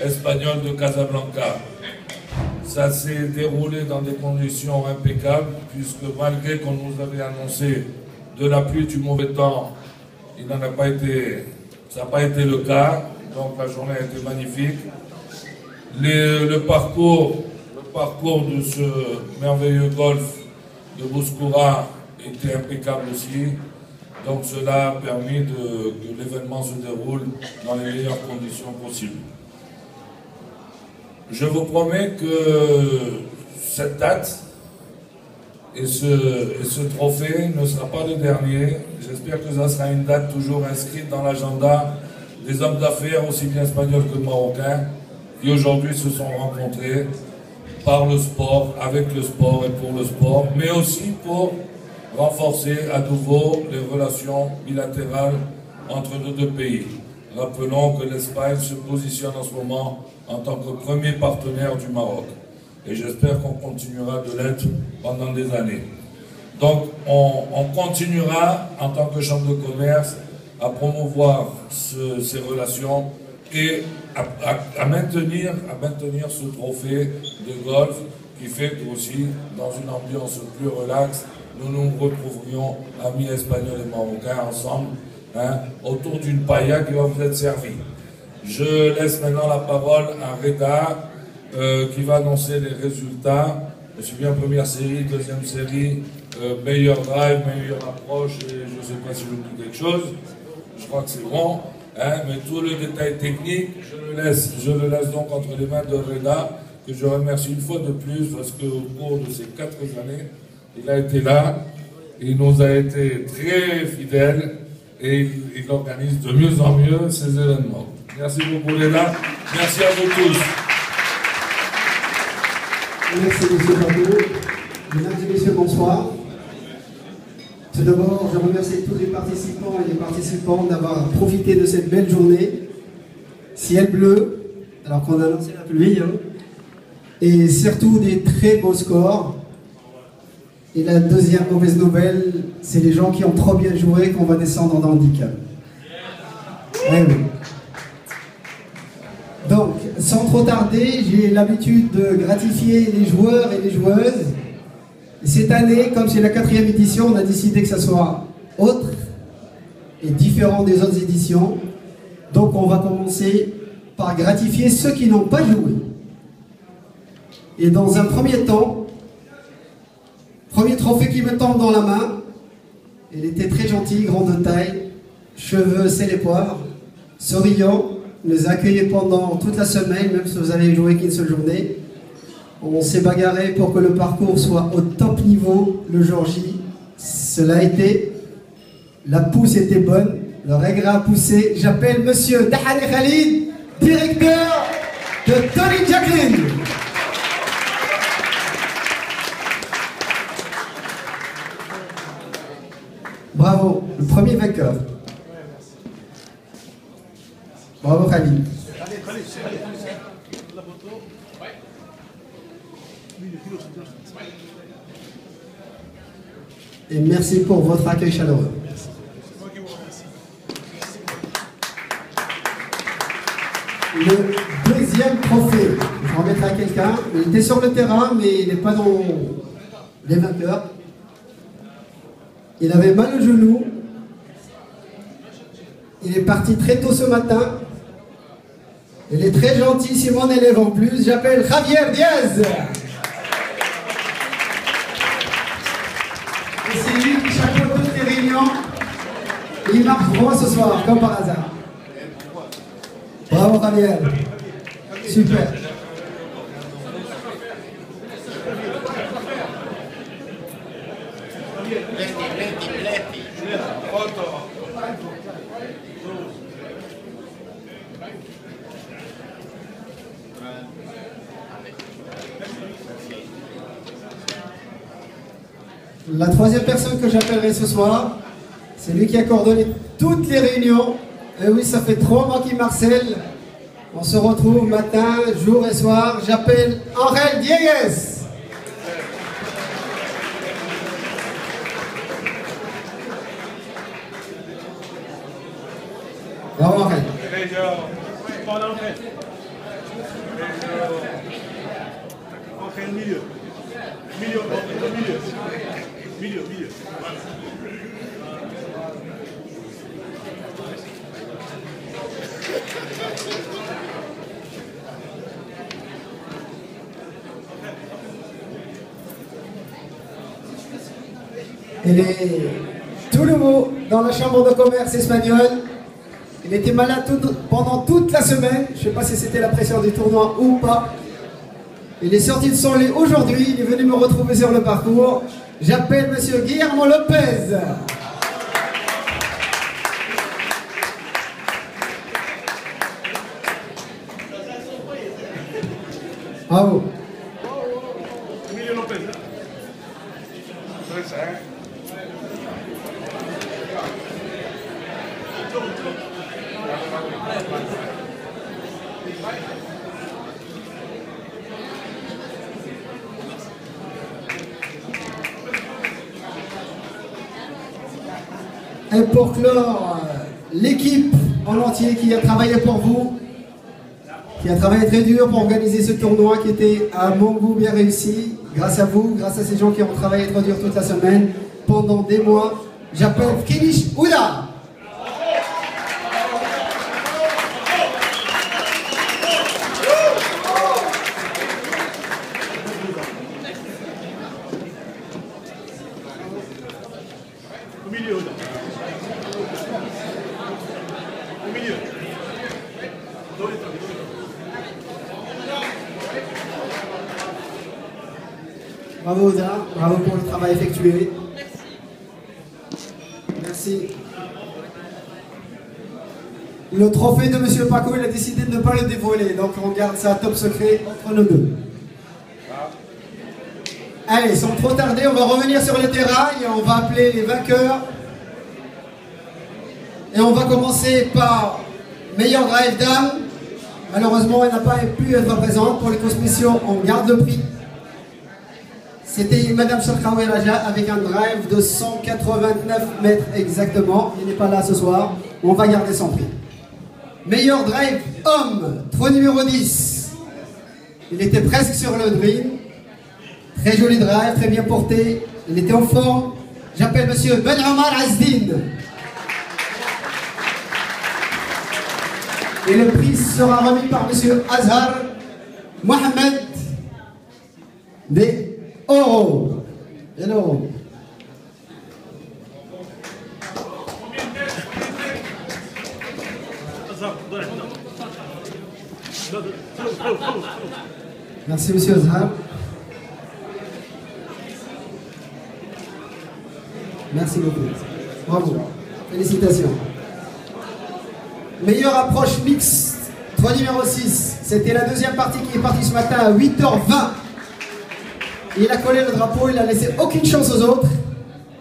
espagnol de Casablanca. Ça s'est déroulé dans des conditions impeccables, puisque malgré qu'on nous avait annoncé de la pluie et du mauvais temps, ça n'a pas été le cas. Donc la journée a été magnifique. Le parcours de ce merveilleux golfe de Bouskoura était impeccable aussi. Donc cela a permis que l'événement se déroule dans les meilleures conditions possibles. Je vous promets que cette date et ce trophée ne sera pas le dernier. J'espère que ça sera une date toujours inscrite dans l'agenda des hommes d'affaires, aussi bien espagnols que marocains, qui aujourd'hui se sont rencontrés par le sport, avec le sport et pour le sport, mais aussi pour renforcer à nouveau les relations bilatérales entre nos deux pays. Rappelons que l'Espagne se positionne en ce moment en tant que premier partenaire du Maroc. Et j'espère qu'on continuera de l'être pendant des années. Donc on continuera en tant que Chambre de commerce à promouvoir ces relations et à maintenir ce trophée de golf qui fait qu'aussi, dans une ambiance plus relaxe, nous nous retrouverions, amis espagnols et marocains, ensemble, autour d'une paella qui va vous être servie. Je laisse maintenant la parole à Reda, qui va annoncer les résultats, aussi bien première série, deuxième série, meilleur drive, meilleure approche, et je ne sais pas si j'oublie quelque chose, je crois que c'est bon, mais tout le détail technique, je le laisse donc entre les mains de Reda, que je remercie une fois de plus, parce qu'au cours de ces 4 années, il a été là, il nous a été très fidèle, et il organise de mieux en mieux ces événements. Merci beaucoup Reda, merci à vous tous. Merci M. Pablo. Mesdames et messieurs, bonsoir. Tout d'abord, je remercie tous les participants et les participantes d'avoir profité de cette belle journée. Ciel bleu, alors qu'on a annoncé la pluie, et surtout des très beaux scores. Et la deuxième mauvaise nouvelle, c'est les gens qui ont trop bien joué qu'on va descendre dans le handicap. Ouais, oui. Donc, sans trop tarder, j'ai l'habitude de gratifier les joueurs et les joueuses. Et cette année, comme c'est la 4e édition, on a décidé que ça soit autre et différent des autres éditions. Donc, on va commencer par gratifier ceux qui n'ont pas joué. Et dans un premier temps, premier trophée qui me tombe dans la main, il était très gentil, grand de taille, cheveux c'est les poires, souriant. Nous accueillait pendant toute la semaine, même si vous avez joué qu'une seule journée. On s'est bagarré pour que le parcours soit au top niveau le jour J. Cela a été. La pousse était bonne, le regret a poussé. J'appelle Monsieur Dahani Khalid, directeur de Tony Jacqueline. Bravo, le premier vainqueur. Bravo Khalid. Et merci pour votre accueil chaleureux. Le deuxième trophée, je remettrai à quelqu'un. Il était sur le terrain, mais il n'est pas dans les vainqueurs. Il avait mal au genou. Il est parti très tôt ce matin. Il est très gentil, c'est mon élève en plus. J'appelle Javier Diaz. Et c'est lui qui chapeaute toutes les réunions. Et il marche droit ce soir, comme par hasard. Bravo Javier. Super. La troisième personne que j'appellerai ce soir, c'est lui qui a coordonné toutes les réunions. Et oui, ça fait 3 mois qu'il marcelle. On se retrouve matin, jour et soir. J'appelle Angel Diegues. Bravo Angel. Milieu. Il est tout nouveau dans la chambre de commerce espagnole. Il était malade pendant toute la semaine. Je ne sais pas si c'était la pression du tournoi ou pas. Il est sorti de son lit aujourd'hui. Il est venu me retrouver sur le parcours. J'appelle monsieur Guillermo Lopez. Bravo. Emilio Lopez. Et pour clore, l'équipe en entier qui a travaillé pour vous, qui a travaillé très dur pour organiser ce tournoi qui était à mon goût bien réussi, grâce à vous, grâce à ces gens qui ont travaillé très dur toute la semaine, pendant des mois. J'appelle Kinish Ouda. Bravo Ouda, bravo pour le travail effectué. Merci. Le trophée de Monsieur Paco, il a décidé de ne pas le dévoiler, donc on garde ça top secret entre nous deux. Allez, sans trop tarder, on va revenir sur le terrain et on va appeler les vainqueurs. Et on va commencer par meilleur drive dame. Malheureusement, elle n'a pas pu être présente. Pour les cours spéciaux, on garde le prix. C'était Madame Sharkawi Raja avec un drive de 189 mètres exactement. Il n'est pas là ce soir. On va garder son prix. Meilleur drive homme, trou numéro 10. Il était presque sur le green. Très joli drive, très bien porté. Il était en forme. J'appelle Monsieur Ben Omar Azdin. Et le prix sera remis par Monsieur Azhar Mohamed des Oro. Hello. Merci Monsieur Azhar. Merci beaucoup. Bravo. Félicitations. Meilleure approche mixte, 3 numéro 6. C'était la deuxième partie qui est partie ce matin à 8h20. Il a collé le drapeau, il n'a laissé aucune chance aux autres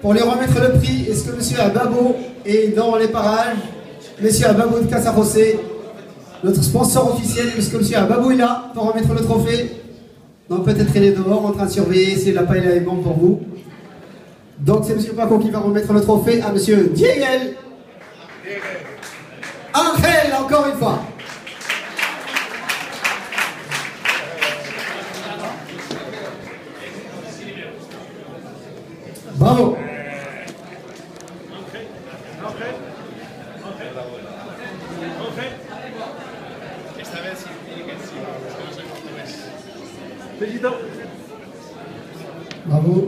pour lui remettre le prix. Est-ce que Monsieur Ababo est dans les parages? Monsieur Ababo de Casa José, notre sponsor officiel. Est-ce que Monsieur Ababo est là pour remettre le trophée? Non, peut-être il est dehors en train de surveiller si la paille est bonne pour vous. Donc c'est Monsieur Paco qui va remettre le trophée à Monsieur Diegel. Angel, encore une fois. Bravo. Bravo.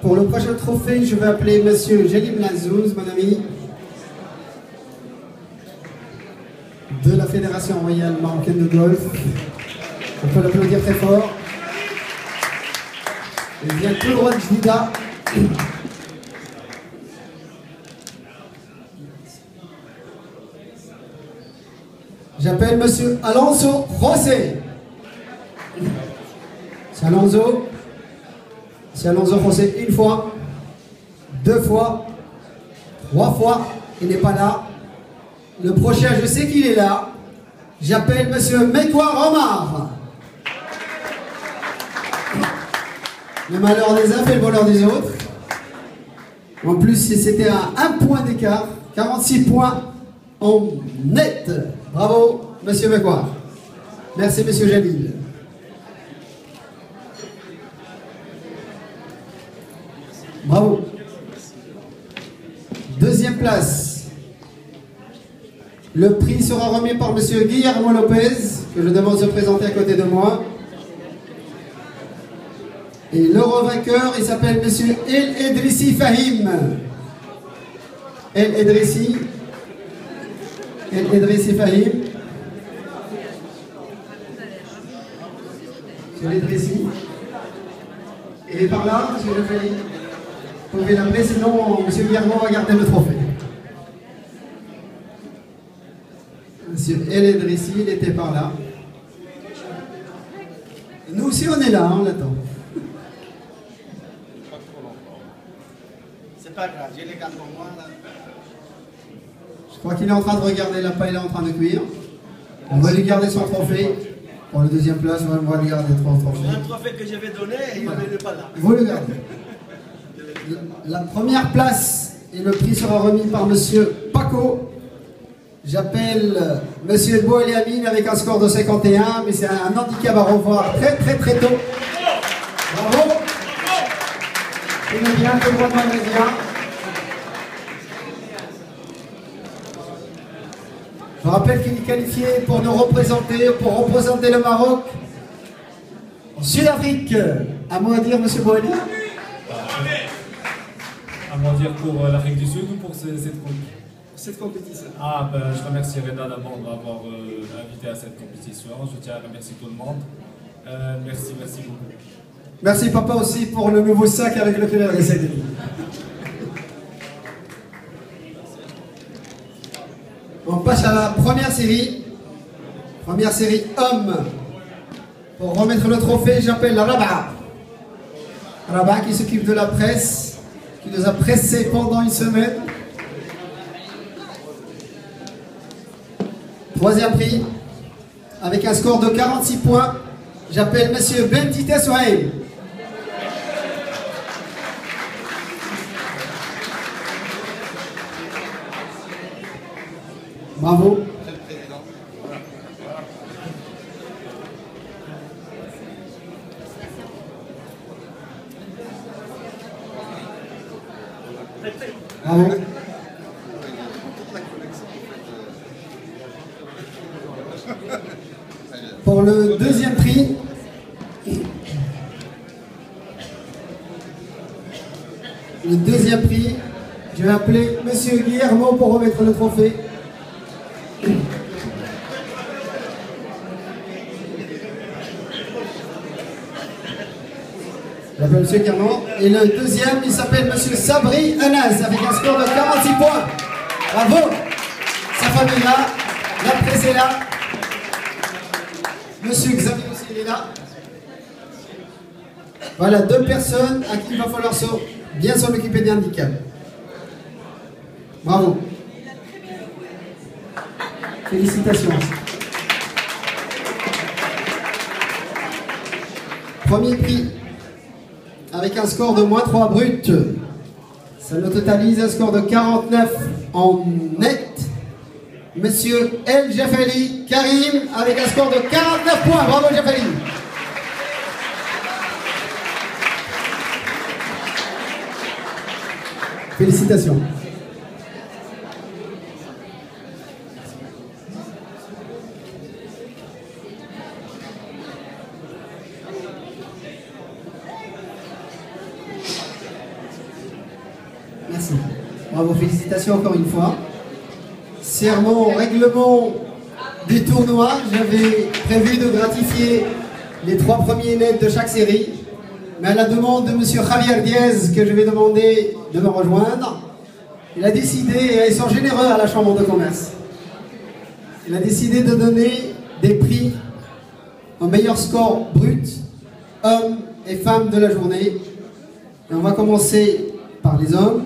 Pour le prochain trophée, je vais appeler Monsieur Jalim Lazouz, mon ami, de la Fédération Royale Marocaine de Golf. On peut l'applaudir très fort. Il vient tout droit de Jida. J'appelle Monsieur Alonso José. C'est Alonso. C'est Alonso José une fois, 2 fois, 3 fois. Il n'est pas là. Le prochain, je sais qu'il est là. J'appelle Monsieur Mekwa Omar. Le malheur des uns fait le bonheur des autres. En plus, c'était à 1 point d'écart. 46 points en net. Bravo, Monsieur Mekwa. Merci, monsieur Jalil. Bravo. Deuxième place. Le prix sera remis par monsieur Guillermo Lopez, que je demande de se présenter à côté de moi. Et le revainqueur, il s'appelle monsieur El Edrissi Fahim. El Edrissi Fahim. El Edrissi. Il est par là, monsieur Le Fahim. Vous pouvez l'appeler, sinon monsieur Guillermo va garder le trophée. Monsieur El Edrissi, il était par là. Nous aussi, on est là, on l'attend. C'est pas grave, j'ai les gars pour moi là. Je crois qu'il est en train de regarder la paille, il est en train de cuire. On va lui garder son trophée. Pour la deuxième place, on va lui garder trois trophées. Un trophée que je vais donner, il n'est pas là. Vous le gardez. La première place et le prix sera remis par monsieur Paco. J'appelle monsieur Boali Amine avec un score de 51, mais c'est un handicap à revoir très tôt. Bravo. Il est bien, le droit de Maghrébien. Je rappelle qu'il est qualifié pour nous représenter, pour représenter le Maroc en Sud-Afrique. Un mot à dire, monsieur Boali? À moi dire pour l'Afrique du Sud ou pour cette compétition? Je remercie Reda d'abord de m'avoir invité à cette compétition. Je tiens à remercier tout le monde. Merci beaucoup. Merci papa aussi pour le nouveau sac avec lequel elle essaie de vivre. On passe à la première série. Première série homme. Pour remettre le trophée, j'appelle Rabat. Rabat qui s'occupe de la presse, qui nous a pressés pendant une semaine. Troisième prix, avec un score de 46 points, j'appelle monsieur Bentite Souhaïl. Bravo. Bravo. Pour le deuxième prix, je vais appeler monsieur Guillermo pour remettre le trophée. J'appelle monsieur Guillermo. Et le deuxième, il s'appelle monsieur Sabri Anas avec un score de 46 points. Bravo. Sa famille est là, la presse est là. Monsieur Xavier aussi, il est là. Voilà, deux personnes à qui il va falloir bien s'en occuper des handicaps. Bravo. Félicitations. Premier prix, avec un score de -3 brut. Ça nous totalise un score de 49 en net. Monsieur El Jafali Karim avec un score de 49 points. Bravo Jafali. Félicitations. Merci. Bravo, félicitations encore une fois. Serment, règlement des tournois. J'avais prévu de gratifier les 3 premiers nets de chaque série. Mais à la demande de M. Javier Diaz, que je vais demander de me rejoindre, il a décidé, et ils sont généreux à la Chambre de commerce, il a décidé de donner des prix au meilleur score brut, hommes et femmes de la journée. Et on va commencer par les hommes.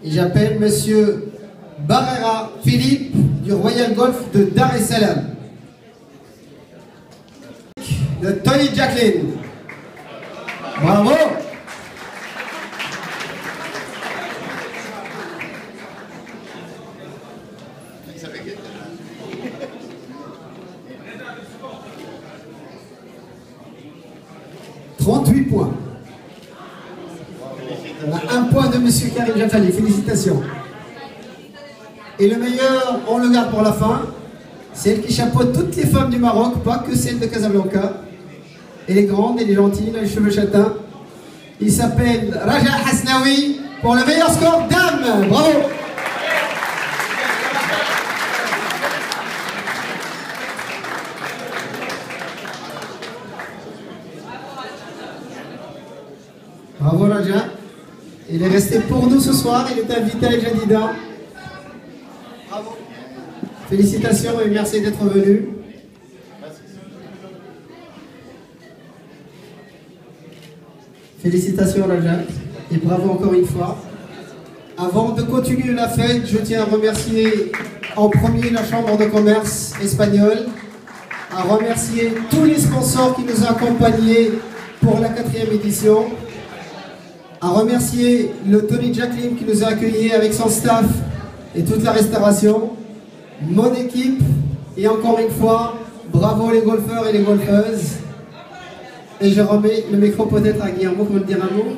Et j'appelle monsieur Barrera Philippe du Royal Golf de Dar es Salaam. De Tony Jacqueline. Bravo. 38 points. On a un point de M. Karim Jafali, félicitations. Et le meilleur, on le garde pour la fin. Celle qui chapeaute toutes les femmes du Maroc, pas que celles de Casablanca. Elle est grande, elle est gentille, elle a les cheveux châtains. Il s'appelle Raja Hasnaoui pour le meilleur score dame. Bravo! Bravo Raja. Il est resté pour nous ce soir, il est invité à El Jadida. Bravo. Félicitations et merci d'être venu. Félicitations Raja et bravo encore une fois. Avant de continuer la fête, je tiens à remercier en premier la Chambre de commerce espagnole, à remercier tous les sponsors qui nous ont accompagnés pour la 4e édition, à remercier le Tony Jacqueline qui nous a accueillis avec son staff et toute la restauration, mon équipe et encore une fois, bravo les golfeurs et les golfeuses. Et je remets le micro peut-être à Guillermo pour me dire un mot.